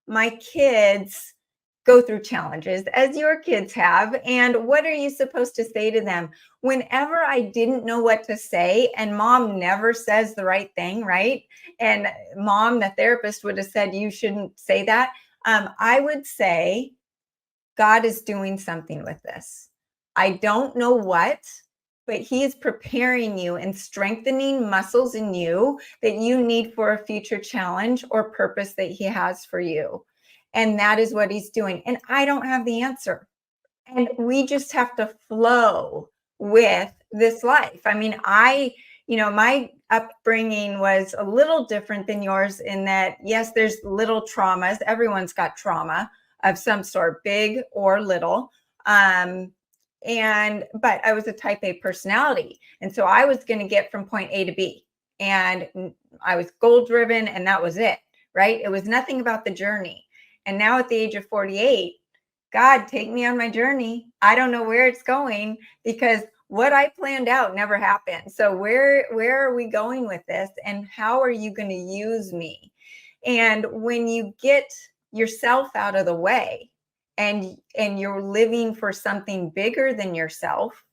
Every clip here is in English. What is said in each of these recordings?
my kids go through challenges as your kids have. And what are you supposed to say to them? Whenever I didn't know what to say, and mom never says the right thing, right? And mom, the therapist, would have said, you shouldn't say that. I would say, God is doing something with this. I don't know what, but he is preparing you and strengthening muscles in you that you need for a future challenge or purpose that he has for you. And that is what he's doing. And I don't have the answer. And we just have to flow with this life. I mean, my upbringing was a little different than yours in that, yes, there's little traumas. Everyone's got trauma of some sort, big or little. But I was a type A personality. And so I was going to get from point A to B. And I was goal driven, and that was it, right? It was nothing about the journey. And now at the age of 48, God, take me on my journey. I don't know where it's going because what I planned out never happened. So where are we going with this? And how are you going to use me? And when you get yourself out of the way and you're living for something bigger than yourself,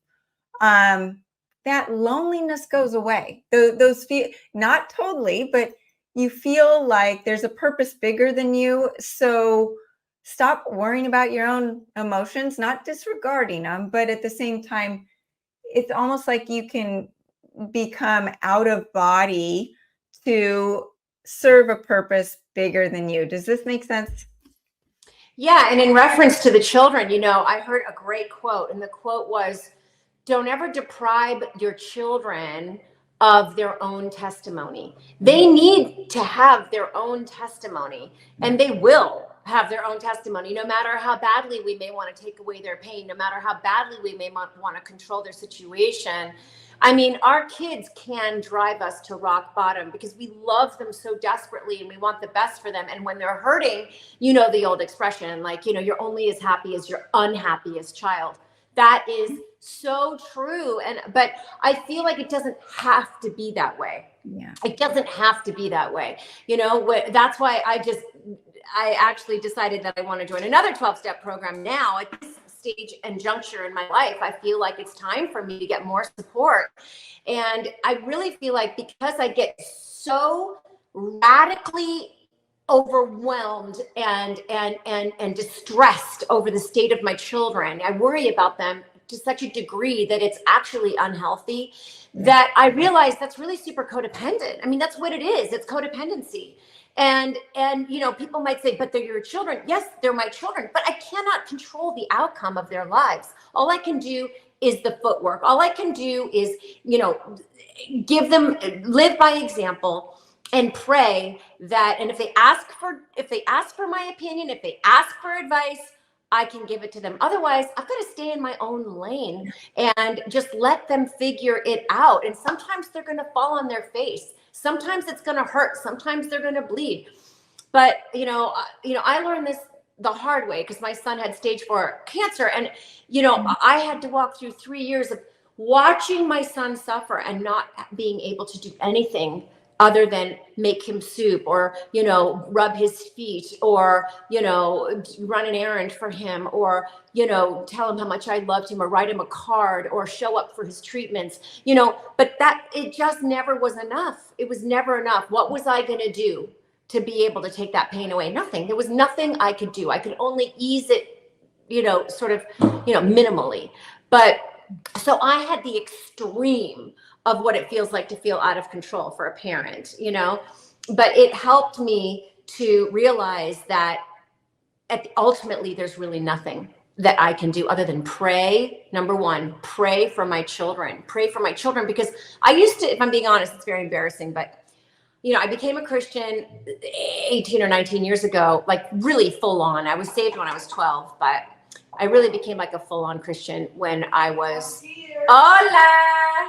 that loneliness goes away. Those feel, not totally, but you feel like there's a purpose bigger than you. So stop worrying about your own emotions, not disregarding them, but at the same time, it's almost like you can become out of body to serve a purpose bigger than you. Does this make sense? Yeah. And in reference to the children, I heard a great quote, and the quote was, don't ever deprive your children of their own testimony. They need to have their own testimony, and they will have their own testimony, no matter how badly we may want to take away their pain, no matter how badly we may want to control their situation. I mean, our kids can drive us to rock bottom because we love them so desperately and we want the best for them. And when they're hurting, the old expression, like, you're only as happy as your unhappiest child. That is so true. But I feel like it doesn't have to be that way. Yeah. It doesn't have to be that way. That's why I actually decided that I want to join another 12-step program now at this stage and juncture in my life. I feel like it's time for me to get more support. And I really feel like because I get so radically overwhelmed and distressed over the state of my children, I worry about them to such a degree that it's actually unhealthy, that I realize that's really super codependent. I mean, that's what it is. It's codependency. And people might say, but they're your children. Yes, they're my children, but I cannot control the outcome of their lives. All I can do is the footwork. All I can do is, give them, live by example, and pray that, and if they ask for my opinion, if they ask for advice, I can give it to them. Otherwise, I've got to stay in my own lane and just let them figure it out. And sometimes they're going to fall on their face. Sometimes it's going to hurt. Sometimes they're going to bleed. But, I learned this the hard way because my son had stage 4 cancer. And, I had to walk through 3 years of watching my son suffer and not being able to do anything other than make him soup or, rub his feet or, run an errand for him or, tell him how much I loved him or write him a card or show up for his treatments, but it just never was enough. It was never enough. What was I going to do to be able to take that pain away? Nothing. There was nothing I could do. I could only ease it, minimally. But so I had the extreme of what it feels like to feel out of control for a parent, but it helped me to realize that ultimately there's really nothing that I can do other than pray. Number one, pray for my children, because I used to, if I'm being honest, it's very embarrassing, but I became a Christian 18 or 19 years ago, like really full on. I was saved when I was 12, but I really became like a full on Christian when I was, hola.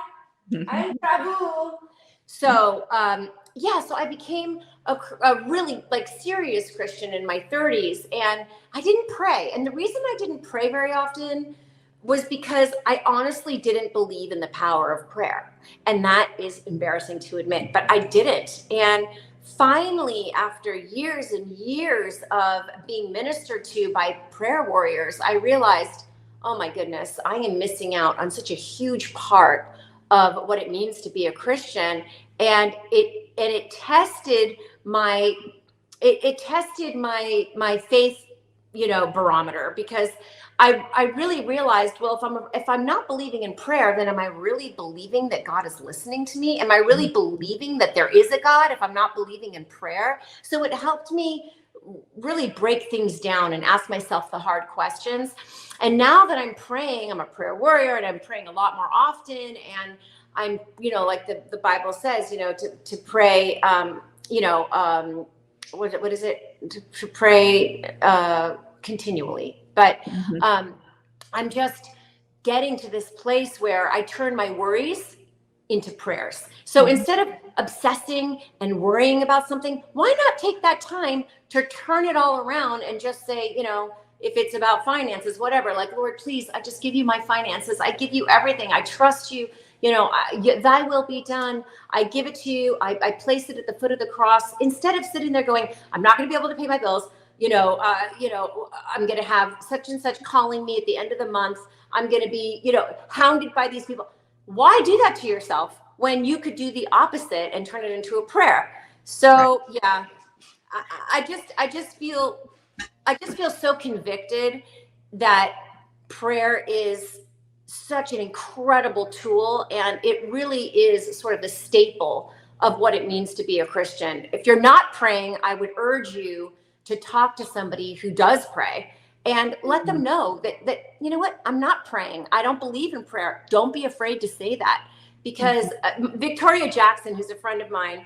I'm Prabhu. So, so I became a really serious Christian in my 30s, and I didn't pray. And the reason I didn't pray very often was because I honestly didn't believe in the power of prayer. And that is embarrassing to admit, but I didn't. And finally, after years and years of being ministered to by prayer warriors, I realized, oh my goodness, I am missing out on such a huge part of what it means to be a Christian. And it tested my it tested my faith, barometer, because I really realized, well, if I'm not believing in prayer, then am I really believing that God is listening to me? Am I really believing that there is a God if I'm not believing in prayer? So it helped me really break things down and ask myself the hard questions. And now that I'm praying, I'm a prayer warrior, and I'm praying a lot more often. And I'm, like the Bible says, to pray, what is it? To pray continually. But I'm just getting to this place where I turn my worries into prayers. So instead of obsessing and worrying about something, why not take that time to turn it all around and just say, if it's about finances, whatever, like, Lord, please, I just give you my finances. I give you everything. I trust you. Thy will be done. I give it to you. I place it at the foot of the cross, instead of sitting there going, I'm not going to be able to pay my bills. I'm going to have such and such calling me at the end of the month. I'm going to be, hounded by these people. Why do that to yourself when you could do the opposite and turn it into a prayer? So yeah, I just feel so convicted that prayer is such an incredible tool, and it really is sort of the staple of what it means to be a Christian. If you're not praying, I would urge you to talk to somebody who does pray and let them know that you know what, I'm not praying. I don't believe in prayer. Don't be afraid to say that, because Victoria Jackson, who's a friend of mine,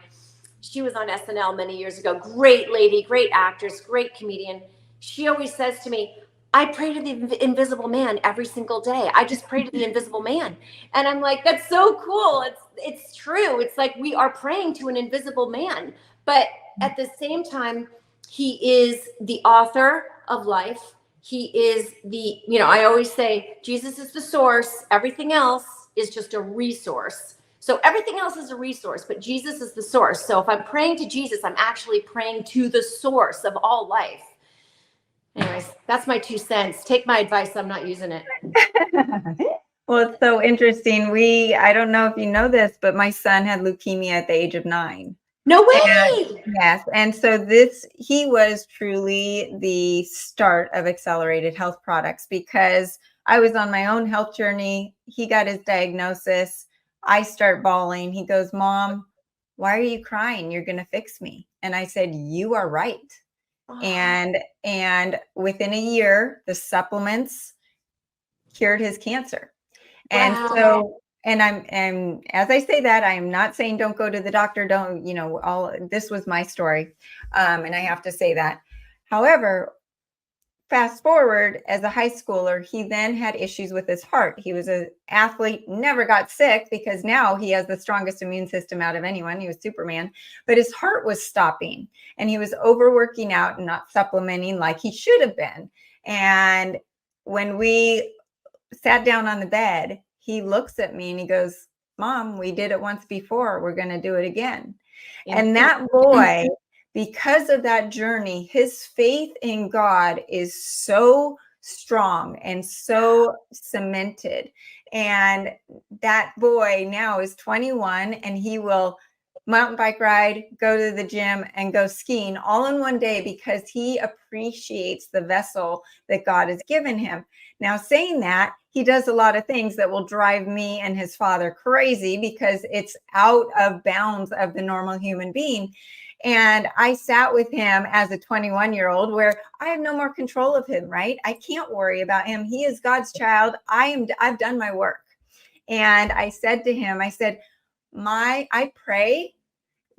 she was on SNL many years ago. Great lady, great actress, great comedian. She always says to me, I pray to the invisible man every single day. I just pray to the invisible man. And I'm like, that's so cool. It's true. It's like we are praying to an invisible man. But at the same time, he is the author of life. He is I always say, Jesus is the source. Everything else is just a resource. So everything else is a resource, but Jesus is the source. So if I'm praying to Jesus, I'm actually praying to the source of all life. Anyways, that's my 2 cents. Take my advice. I'm not using it. Well, it's so interesting. I don't know if you know this, but my son had leukemia at the age of 9. No way. Yes. And so he was truly the start of Accelerated Health Products, because I was on my own health journey. He got his diagnosis. I start bawling. He goes, Mom, why are you crying? You're going to fix me. And I said, you are right. And within a year, the supplements cured his cancer. And so, and as I say that, I am not saying don't go to the doctor. Don't, this was my story. And I have to say that. However, fast forward, as a high schooler, he then had issues with his heart. He was an athlete, never got sick, because now he has the strongest immune system out of anyone. He was Superman, but his heart was stopping, and he was overworking out and not supplementing like he should have been. And when we sat down on the bed, he looks at me and he goes, Mom, we did it once before. We're going to do it again. And that boy, because of that journey, his faith in God is so strong and so cemented. And that boy now is 21, and he will mountain bike ride, go to the gym, and go skiing all in one day, because he appreciates the vessel that God has given him. Now, saying that, he does a lot of things that will drive me and his father crazy, because it's out of bounds of the normal human being. And I sat with him as a 21-year-old, where I have no more control of him, right? I can't worry about him. He is God's child. I've done my work. And I said to him, I said, I pray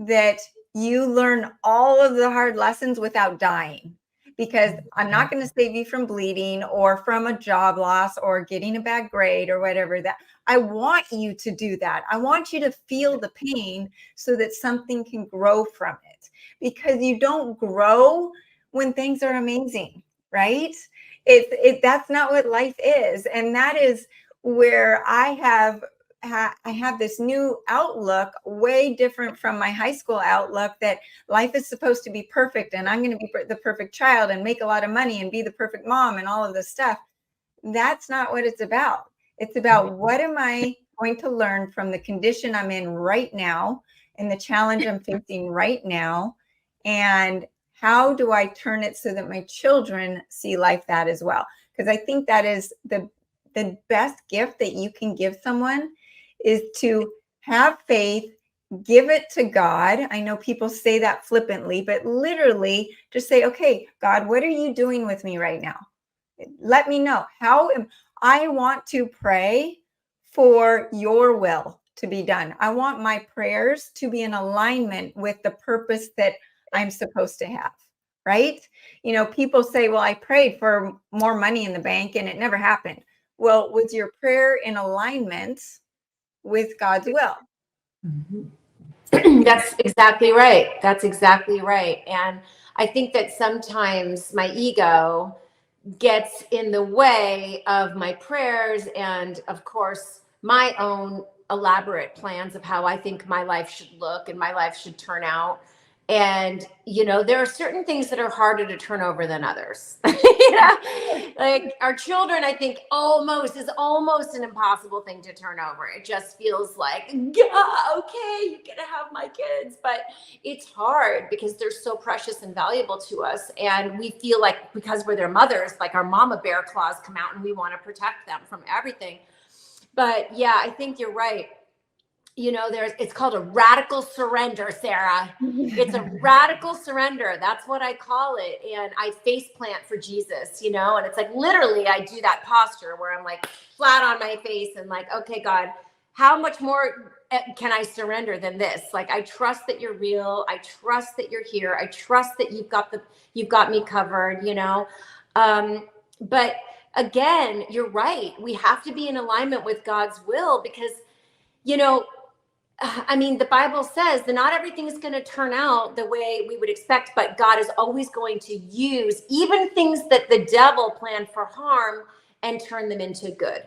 that you learn all of the hard lessons without dying, because I'm not going to save you from bleeding or from a job loss or getting a bad grade or whatever. That I want you to do that. I want you to feel the pain so that something can grow from it, because you don't grow when things are amazing, right? That's not what life is. And that is where I have I have this new outlook, way different from my high school outlook, that life is supposed to be perfect and I'm going to be the perfect child and make a lot of money and be the perfect mom and all of this stuff. That's not what it's about. It's about, what am I going to learn from the condition I'm in right now and the challenge I'm facing right now? And how do I turn it so that my children see life that as well? Because I think that is the best gift that you can give someone, is to have faith, give it to God. I know people say that flippantly, but literally just say, okay, God, what are you doing with me right now? Let me know. I want to pray for your will to be done. I want my prayers to be in alignment with the purpose that I'm supposed to have, right? People say, well, I prayed for more money in the bank and it never happened. Well, was your prayer in alignment with God's will? That's exactly right. That's exactly right. And I think that sometimes my ego gets in the way of my prayers and, of course, my own elaborate plans of how I think my life should look and my life should turn out. And, there are certain things that are harder to turn over than others. Like our children, I think is almost an impossible thing to turn over. It just feels like, yeah, okay, you get to have my kids. But it's hard because they're so precious and valuable to us. And we feel like, because we're their mothers, like our mama bear claws come out and we want to protect them from everything. But yeah, I think you're right. It's called a radical surrender, Sara. It's a radical surrender. That's what I call it. And I face plant for Jesus, and it's like, literally I do that posture where I'm like flat on my face and like, okay, God, how much more can I surrender than this? Like, I trust that you're real. I trust that you're here. I trust that you've got me covered, but again, you're right. We have to be in alignment with God's will because, the Bible says that not everything is going to turn out the way we would expect, but God is always going to use even things that the devil planned for harm and turn them into good.